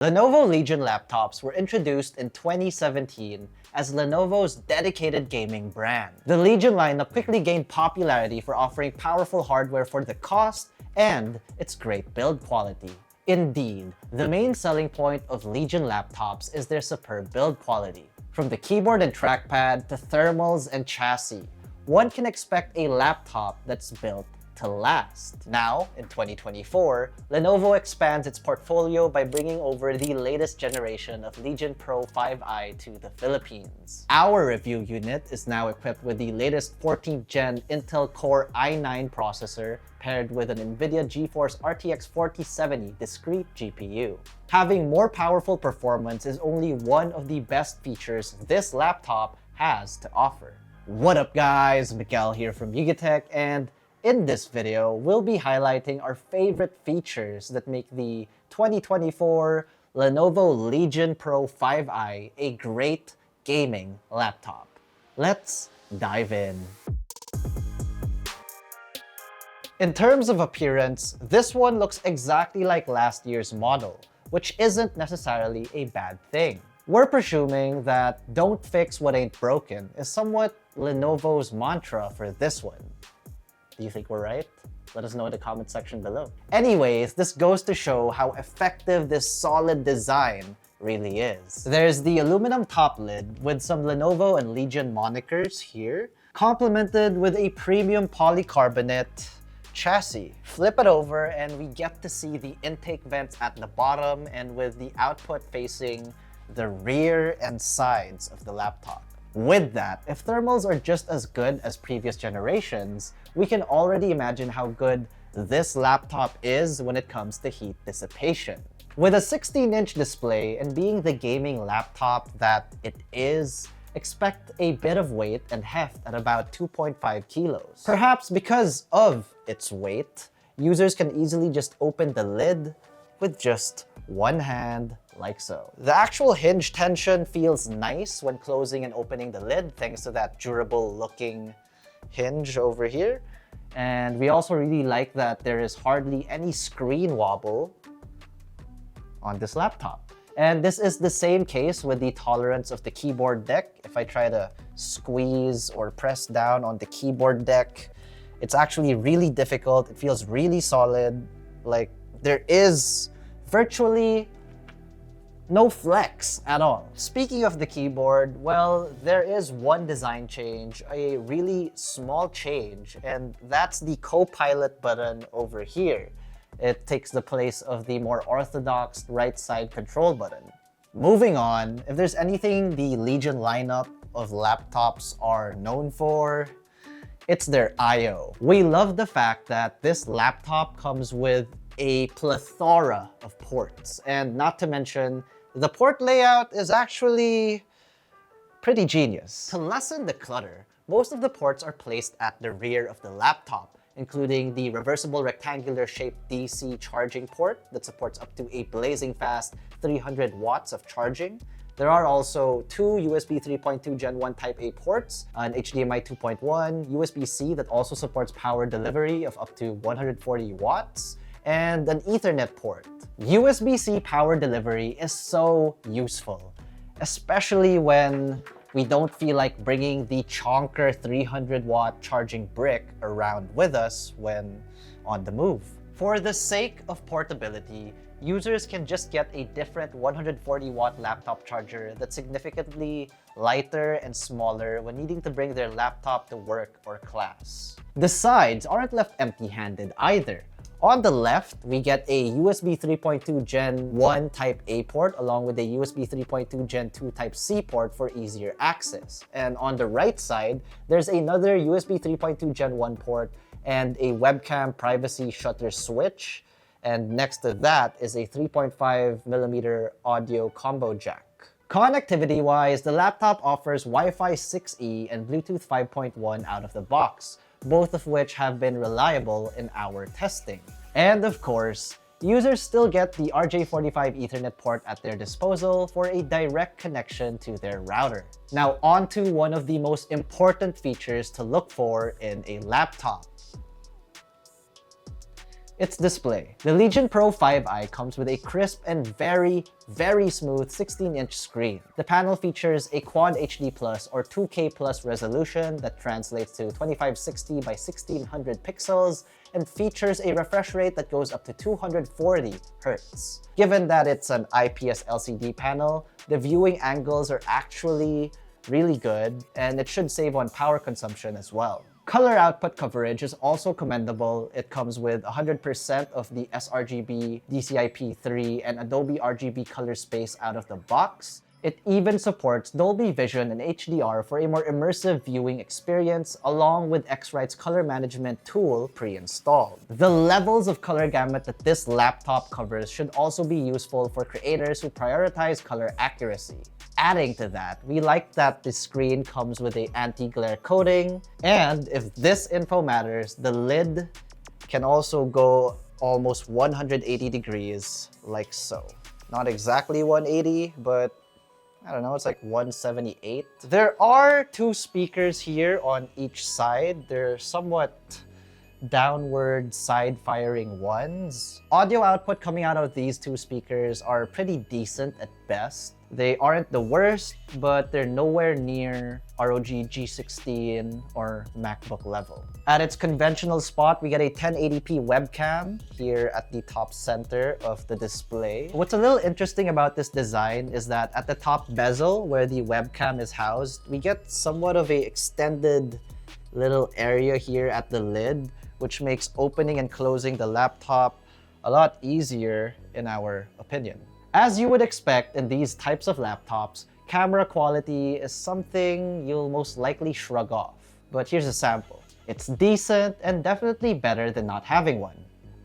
Lenovo Legion laptops were introduced in 2017 as Lenovo's dedicated gaming brand. The Legion lineup quickly gained popularity for offering powerful hardware for the cost and its great build quality. Indeed, the main selling point of Legion laptops is their superb build quality. From the keyboard and trackpad to thermals and chassis, one can expect a laptop that's built to last. Now, in 2024, Lenovo expands its portfolio by bringing over the latest generation of Legion Pro 5i to the Philippines. Our review unit is now equipped with the latest 14th gen Intel Core i9 processor paired with an Nvidia GeForce RTX 4070 discrete GPU. Having more powerful performance is only one of the best features this laptop has to offer. What up guys, Miguel here from Yugatech, and in this video, we'll be highlighting our favorite features that make the 2024 Lenovo Legion Pro 5i a great gaming laptop. Let's dive in. In terms of appearance, this one looks exactly like last year's model, which isn't necessarily a bad thing. We're presuming that "don't fix what ain't broken" is somewhat Lenovo's mantra for this one. Do you think we're right? Let us know in the comment section below. Anyways, this goes to show how effective this solid design really is. There's the aluminum top lid with some Lenovo and Legion monikers here, complemented with a premium polycarbonate chassis. Flip it over and we get to see the intake vents at the bottom and with the output facing the rear and sides of the laptop. With that, if thermals are just as good as previous generations, we can already imagine how good this laptop is when it comes to heat dissipation. With a 16-inch display and being the gaming laptop that it is, expect a bit of weight and heft at about 2.5 kilos. Perhaps because of its weight, users can easily just open the lid with just one hand, like so. The actual hinge tension feels nice when closing and opening the lid thanks to that durable looking hinge over here. And we also really like that there is hardly any screen wobble on this laptop. And this is the same case with the tolerance of the keyboard deck. If I try to squeeze or press down on the keyboard deck, it's actually really difficult. It feels really solid. Like there is virtually no flex at all. Speaking of the keyboard, well, there is one design change, a really small change, and that's the co-pilot button over here. It takes the place of the more orthodox right side control button. Moving on, if there's anything the Legion lineup of laptops are known for, it's their I/O. We love the fact that this laptop comes with a plethora of ports, and not to mention, the port layout is actually pretty genius. To lessen the clutter, most of the ports are placed at the rear of the laptop, including the reversible rectangular shaped DC charging port that supports up to a blazing fast 300 watts of charging. There are also two USB 3.2 Gen 1 Type A ports, an HDMI 2.1, USB-C that also supports power delivery of up to 140 watts, and an Ethernet port. USB-C power delivery is so useful, especially when we don't feel like bringing the chonker 300-watt charging brick around with us when on the move. For the sake of portability, users can just get a different 140-watt laptop charger that's significantly lighter and smaller when needing to bring their laptop to work or class. The sides aren't left empty-handed either. On the left, we get a USB 3.2 Gen 1 Type A port along with a USB 3.2 Gen 2 Type C port for easier access. And on the right side, there's another USB 3.2 Gen 1 port and a webcam privacy shutter switch. And next to that is a 3.5mm audio combo jack. Connectivity-wise, the laptop offers Wi-Fi 6E and Bluetooth 5.1 out of the box, both of which have been reliable in our testing. And of course, users still get the RJ45 Ethernet port at their disposal for a direct connection to their router. Now on to one of the most important features to look for in a laptop. Its display. The Legion Pro 5i comes with a crisp and very smooth 16-inch screen. The panel features a Quad HD Plus or 2K Plus resolution that translates to 2560 by 1600 pixels and features a refresh rate that goes up to 240 Hz. Given that it's an IPS LCD panel, the viewing angles are actually really good, and it should save on power consumption as well. Color output coverage is also commendable. It comes with 100% of the sRGB, DCI-P3, and Adobe RGB color space out of the box. It even supports Dolby Vision and HDR for a more immersive viewing experience, along with X-Rite's color management tool pre-installed. The levels of color gamut that this laptop covers should also be useful for creators who prioritize color accuracy. Adding to that, we like that the screen comes with a anti-glare coating, and if this info matters, the lid can also go almost 180 degrees, like so. Not exactly 180, but I don't know, it's like 178. There are two speakers here on each side. They're somewhat downward side-firing ones. Audio output coming out of these two speakers are pretty decent at best. They aren't the worst, but they're nowhere near ROG G16 or MacBook level. At its conventional spot, we get a 1080p webcam here at the top center of the display. What's a little interesting about this design is that at the top bezel, where the webcam is housed, we get somewhat of a extended little area here at the lid, which makes opening and closing the laptop a lot easier in our opinion. As you would expect in these types of laptops, camera quality is something you'll most likely shrug off. But here's a sample. It's decent and definitely better than not having one.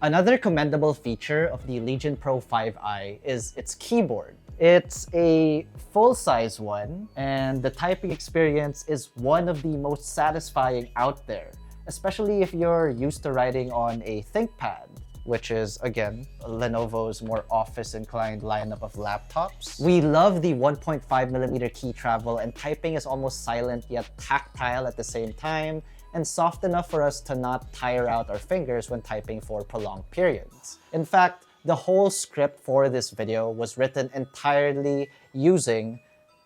Another commendable feature of the Legion Pro 5i is its keyboard. It's a full-size one, and the typing experience is one of the most satisfying out there, especially if you're used to writing on a ThinkPad, which is, again, Lenovo's more office-inclined lineup of laptops. We love the 1.5mm key travel, and typing is almost silent yet tactile at the same time, and soft enough for us to not tire out our fingers when typing for prolonged periods. In fact, the whole script for this video was written entirely using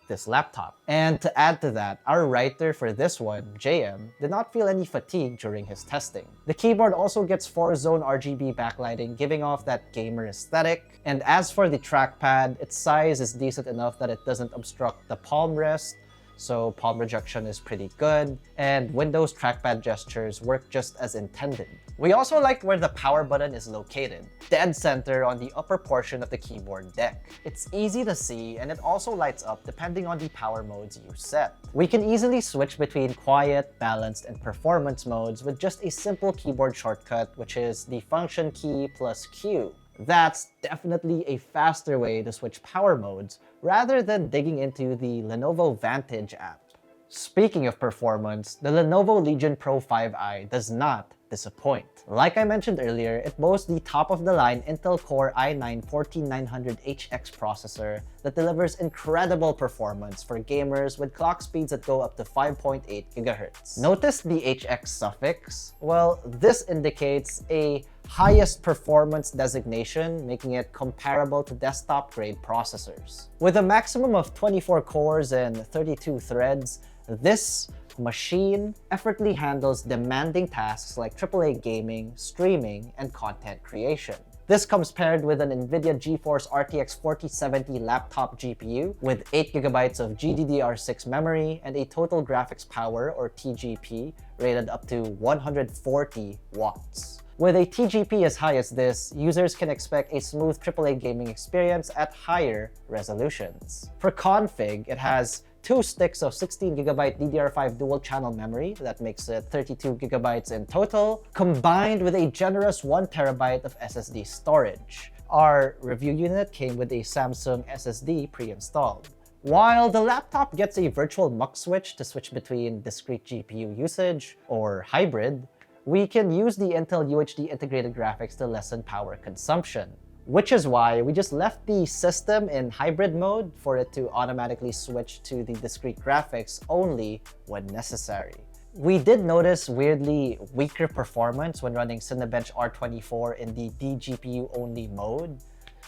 this laptop. And to add to that, our writer for this one, JM, did not feel any fatigue during his testing. The keyboard also gets 4-zone RGB backlighting, giving off that gamer aesthetic. And as for the trackpad, its size is decent enough that it doesn't obstruct the palm rest, so palm rejection is pretty good, and Windows trackpad gestures work just as intended. We also liked where the power button is located, dead center on the upper portion of the keyboard deck. It's easy to see, and it also lights up depending on the power modes you set. We can easily switch between quiet, balanced, and performance modes with just a simple keyboard shortcut, which is the function key plus Q. That's definitely a faster way to switch power modes rather than digging into the Lenovo Vantage app. Speaking of performance, the Lenovo Legion Pro 5i does not disappoint. Like I mentioned earlier, it boasts the top-of-the-line Intel Core i9-14900HX processor that delivers incredible performance for gamers with clock speeds that go up to 5.8 GHz. Notice the HX suffix? Well, this indicates a highest performance designation, making it comparable to desktop-grade processors. With a maximum of 24 cores and 32 threads, this machine effortlessly handles demanding tasks like AAA gaming, streaming, and content creation. This comes paired with an Nvidia GeForce RTX 4070 laptop GPU with 8GB of GDDR6 memory and a total graphics power, or TGP, rated up to 140 watts. With a TGP as high as this, users can expect a smooth AAA gaming experience at higher resolutions. For config, it has 2 sticks of 16GB DDR5 dual-channel memory, that makes it 32GB in total, combined with a generous 1TB of SSD storage. Our review unit came with a Samsung SSD pre-installed. While the laptop gets a virtual mux switch to switch between discrete GPU usage, or hybrid, we can use the Intel UHD integrated graphics to lessen power consumption. Which is why we just left the system in hybrid mode for it to automatically switch to the discrete graphics only when necessary. We did notice weirdly weaker performance when running Cinebench R24 in the DGPU only mode.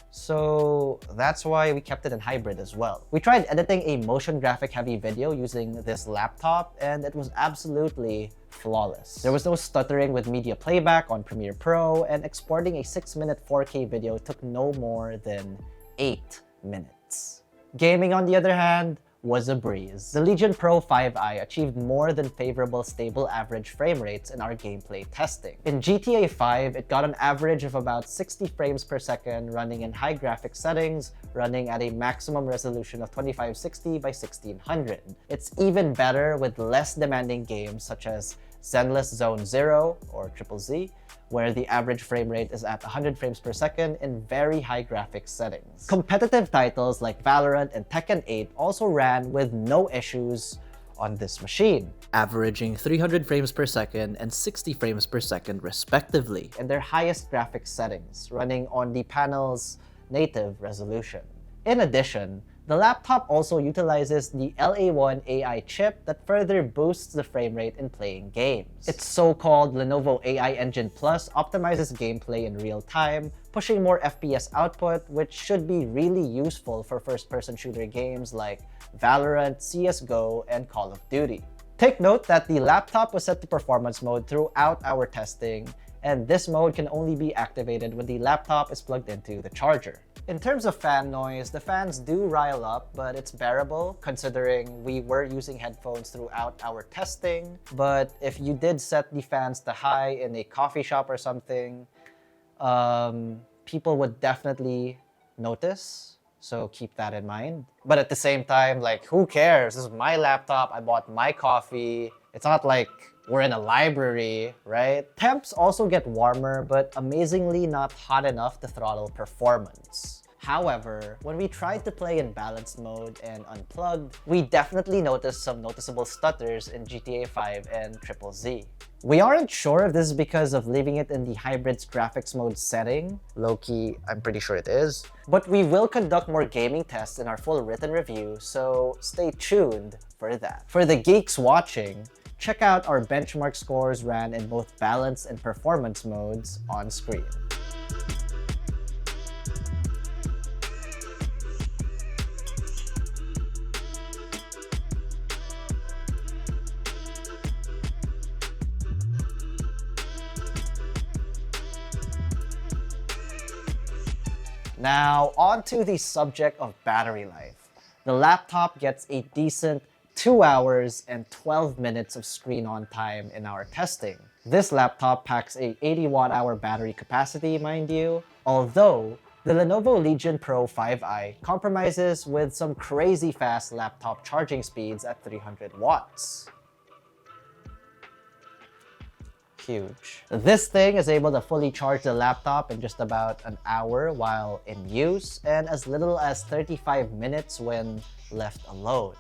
So that's why we kept it in hybrid as well. We tried editing a motion graphic heavy video using this laptop and it was absolutely flawless. There was no stuttering with media playback on Premiere Pro, and exporting a 6-minute 4K video took no more than 8 minutes. Gaming, on the other hand, was a breeze. The Legion Pro 5i achieved more than favorable stable average frame rates in our gameplay testing. In GTA 5, it got an average of about 60 frames per second running in high graphics settings, running at a maximum resolution of 2560 by 1600. It's even better with less demanding games such as Zenless Zone Zero, or Triple Z, where the average frame rate is at 100 frames per second in very high graphics settings. Competitive titles like Valorant and Tekken 8 also ran with no issues on this machine, averaging 300 frames per second and 60 frames per second respectively in their highest graphics settings, running on the panel's native resolution. In addition, the laptop also utilizes the LA1 AI chip that further boosts the frame rate in playing games. Its so-called Lenovo AI Engine Plus optimizes gameplay in real time, pushing more FPS output, which should be really useful for first-person shooter games like Valorant, CSGO, and Call of Duty. Take note that the laptop was set to performance mode throughout our testing, and this mode can only be activated when the laptop is plugged into the charger. In terms of fan noise, the fans do rile up, but it's bearable considering we were using headphones throughout our testing. But if you did set the fans to high in a coffee shop or something, people would definitely notice. So keep that in mind. But at the same time, like, who cares? This is my laptop. I bought my coffee. It's not like we're in a library, right? Temps also get warmer, but amazingly not hot enough to throttle performance. However, when we tried to play in balanced mode and unplugged, we definitely noticed some noticeable stutters in GTA 5 and Triple Z. We aren't sure if this is because of leaving it in the hybrid's graphics mode setting. Low-key, I'm pretty sure it is. But we will conduct more gaming tests in our full written review, so stay tuned for that. For the geeks watching, check out our benchmark scores ran in both balance and performance modes on screen. Now, on to the subject of battery life. The laptop gets a decent 2 hours and 12 minutes of screen on time in our testing. This laptop packs a 80 watt-hour battery capacity, mind you, although the Lenovo Legion Pro 5i compromises with some crazy fast laptop charging speeds at 300 watts. Huge. This thing is able to fully charge the laptop in just about an hour while in use, and as little as 35 minutes when left alone.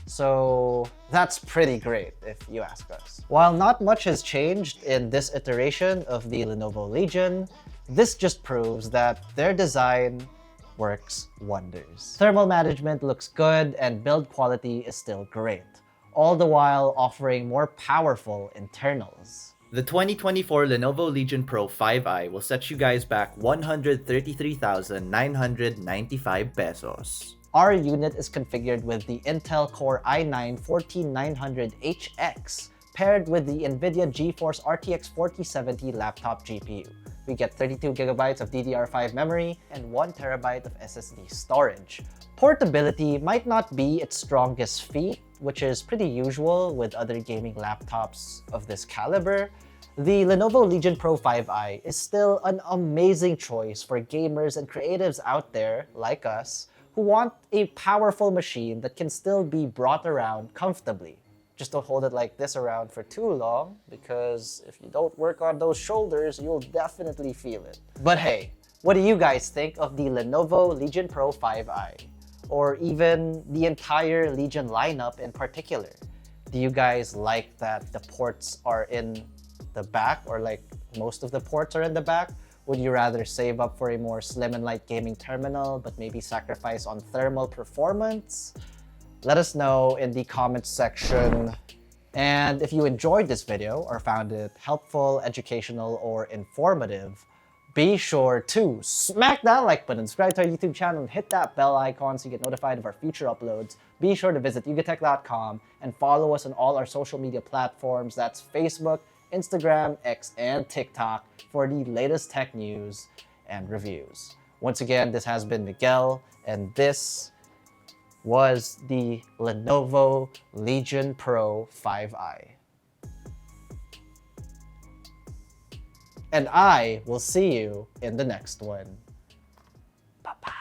So that's pretty great if you ask us. While not much has changed in this iteration of the Lenovo Legion, this just proves that their design works wonders. Thermal management looks good and build quality is still great, all the while offering more powerful internals. The 2024 Lenovo Legion Pro 5i will set you guys back 133,995 pesos. Our unit is configured with the Intel Core i9-14900HX paired with the Nvidia GeForce RTX 4070 laptop GPU. We get 32GB of DDR5 memory and 1TB of SSD storage. Portability might not be its strongest feat, which is pretty usual with other gaming laptops of this caliber. The Lenovo Legion Pro 5i is still an amazing choice for gamers and creatives out there, like us, who want a powerful machine that can still be brought around comfortably. Just don't hold it like this around for too long, because if you don't work on those shoulders, you'll definitely feel it. But hey, what do you guys think of the Lenovo Legion Pro 5i? Or even the entire Legion lineup in particular? Do you guys like that the ports are in the back, or like most of the ports are in the back? Would you rather save up for a more slim and light gaming terminal, but maybe sacrifice on thermal performance? Let us know in the comments section. And if you enjoyed this video or found it helpful, educational, or informative, be sure to smack that like button, subscribe to our YouTube channel, and hit that bell icon so you get notified of our future uploads. Be sure to visit yugatech.com and follow us on all our social media platforms. That's Facebook, Instagram, X, and TikTok for the latest tech news and reviews. Once again, this has been Miguel, and this was the Lenovo Legion Pro 5i. And I will see you in the next one. Bye-bye.